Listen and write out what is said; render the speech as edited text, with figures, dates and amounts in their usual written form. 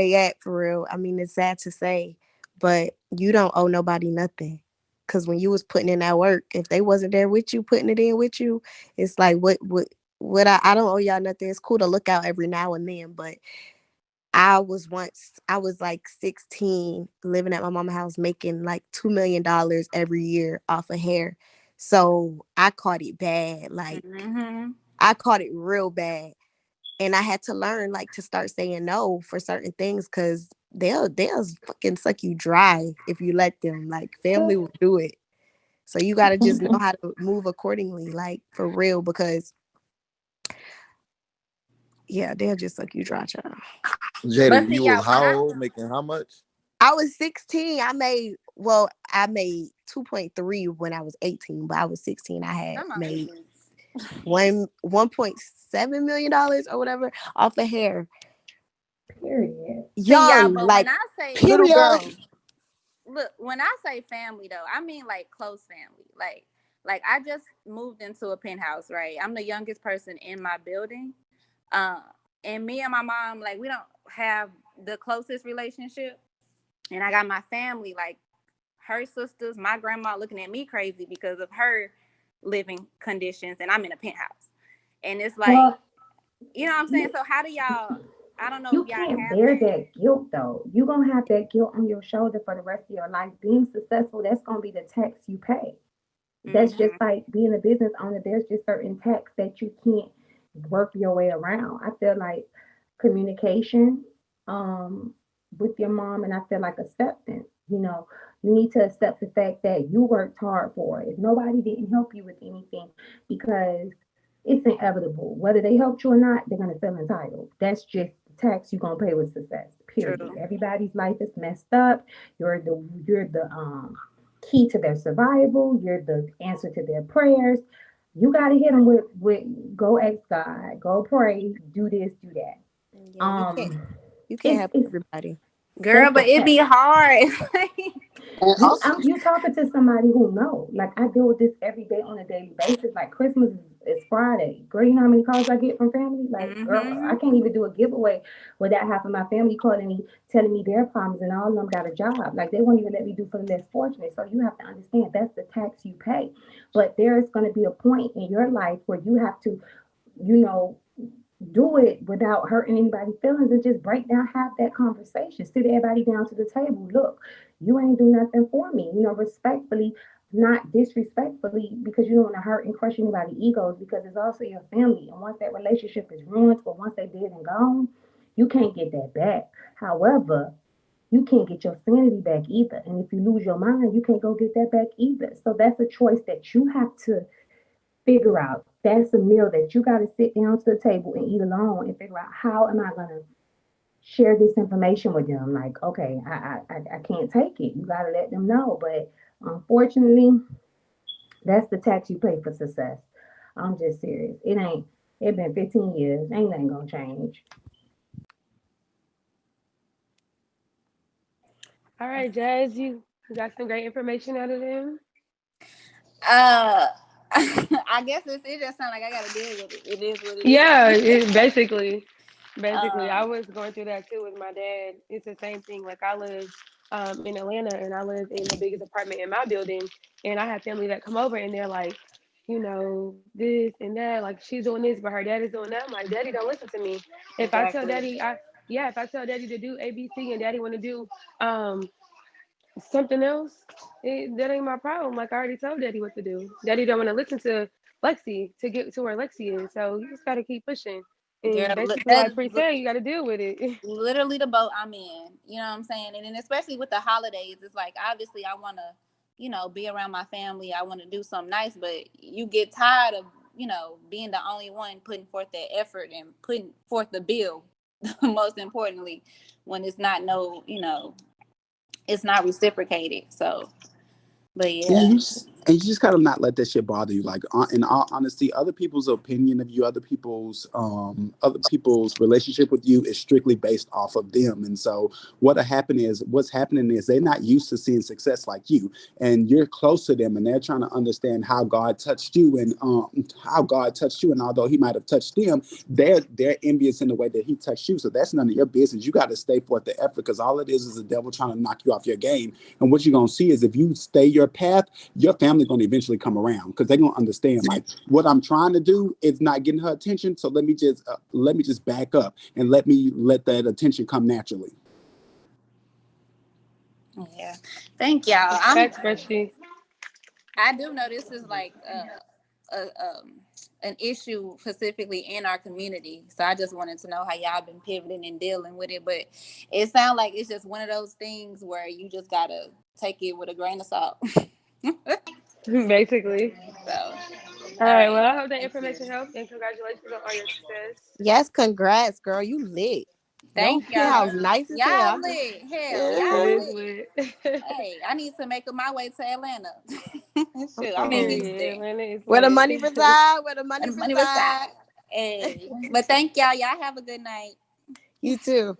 at for real. I mean, it's sad to say, but you don't owe nobody nothing. Cause when you was putting in that work, if they wasn't there with you, putting it in with you, it's like what I don't owe y'all nothing. It's cool to look out every now and then, but I was like 16 living at my mama's house making like $2 million every year off of hair. So I caught it bad. Like Mm-hmm. I caught it real bad. And I had to learn like to start saying no for certain things because they'll fucking suck you dry if you let them. Like family will do it. So you gotta just know how to move accordingly, like for real, because yeah, they'll just suck you dry, child. Jada, But see, you y'all, was when how old, making how much? I was 16. I made 2.3 when I was 18, but I was 16. I had come on, made bitches. $1.7 million or whatever off of hair. Period. See, y'all, Young, but when like I say little Period. girl. look, when I say family though, I mean like close family. Like I just moved into a penthouse, right? I'm the youngest person in my building. Uh, and me and my mom, like we don't have the closest relationship. And I got my family, like her sisters, my grandma looking at me crazy because of her living conditions, and I'm in a penthouse. And it's like, Well, you know what I'm saying? you So how do y'all? I don't know if you y'all can't have bear that. that guilt though. You're gonna have that guilt on your shoulder for the rest of your life. Being successful, that's gonna be the tax you pay. That's just Mm-hmm. like being a business owner. There's just certain tax that you can't work your way around. I feel like communication um, with your mom, and I feel like acceptance. You need to accept the fact that you worked hard for it. If nobody didn't help you with anything, because it's inevitable. Whether they helped you or not, they're gonna feel entitled. That's just the tax you're gonna pay with success. Period. True. Everybody's life is messed up. You're the key to their survival. You're the answer to their prayers. You got to hit them with go ask God, go pray, do this, do that. Yeah, you can't It's help it's everybody. Girl, that's the but it test. be hard. And also, You talking to somebody who know. Like I deal with this every day on a daily basis. Like Christmas is Friday. Girl, you know how many calls I get from family? Like, girl, Mm-hmm. I can't even do a giveaway without half of my family calling me, telling me their problems, and all of them got a job. Like they won't even let me do for the less fortunate. So you have to understand that's the tax you pay. But there is going to be a point in your life where you have to, you know, do it without hurting anybody's feelings and just break down, have that conversation, sit everybody down to the table. Look, you ain't do nothing for me, respectfully, not disrespectfully, because you don't want to hurt and crush anybody's egos, because it's also your family. And once that relationship is ruined, or once they dead and gone, you can't get that back. However, you can't get your sanity back either. And if you lose your mind, you can't go get that back either. So that's a choice that you have to figure out. That's a meal that you got to sit down to the table and eat alone and figure out, how am I going to share this information with them. Like, okay, I can't take it. You got to let them know. But unfortunately, that's the tax you pay for success. I'm just serious. It been 15 years. Ain't nothing going to change. All right, Jazz, you got some great information out of them. Uh, I guess it just sounds like I gotta deal with it. It is what it Yeah, is. basically, I um, was going through that too with my dad. It's the same thing. Like I live in Atlanta, and I live in the biggest apartment in my building, and I have family that come over, and they're like, this and that. Like she's doing this, but her dad is doing that. I'm like, Daddy, don't listen to me. If I tell exactly. Daddy, if I tell Daddy to do ABC, and Daddy want to do um something else, that ain't my problem. Like I already told Daddy what to do. Daddy don't want to listen to Lexi to get to where Lexi is. So you just gotta keep pushing. Girl, And basically, that like Pre said, you gotta deal with it. literally the boat I'm in. You know what I'm saying? And then especially with the holidays, it's like obviously I want to, be around my family. I want to do something nice, but you get tired of, being the only one putting forth that effort and putting forth the bill. Most importantly, when it's not it's not reciprocated. So, but yeah, yeah. And you just gotta not let that shit bother you. Like, in all honesty, other people's opinion of you, other people's relationship with you is strictly based off of them. And so what's happening is they're not used to seeing success like you, and you're close to them, and they're trying to understand how God touched you, and how God touched you. And although He might have touched them, they're envious in the way that He touched you. So that's none of your business. You got to stay forth the effort, because all it is the devil trying to knock you off your game. And what you're gonna see is, if you stay your path, your family going to eventually come around, because they're going to understand, like, what I'm trying to do is not getting her attention. So let me just back up, and let that attention come naturally. Yeah. Thank y'all. Facts, Freshy. I do know this is like an issue specifically in our community. So I just wanted to know how y'all been pivoting and dealing with it. But it sounds like it's just one of those things where you just gotta take it with a grain of salt. Basically. So, all All right. right. Well, I hope that Thank you. information helped, and congratulations on all your success. Yes, congrats, girl. You lit. Your Thank penthouse y'all. nice as hell. Y'all lit. Hell, It y'all Yeah. is lit. lit. Hey, I need to make my way to Atlanta. Shoot, I'm in Mm-mm. Period. Houston. Atlanta is Where the lit. money reside, where the money And the money was reside. side. Hey, but thank y'all. Y'all have a good night. You too.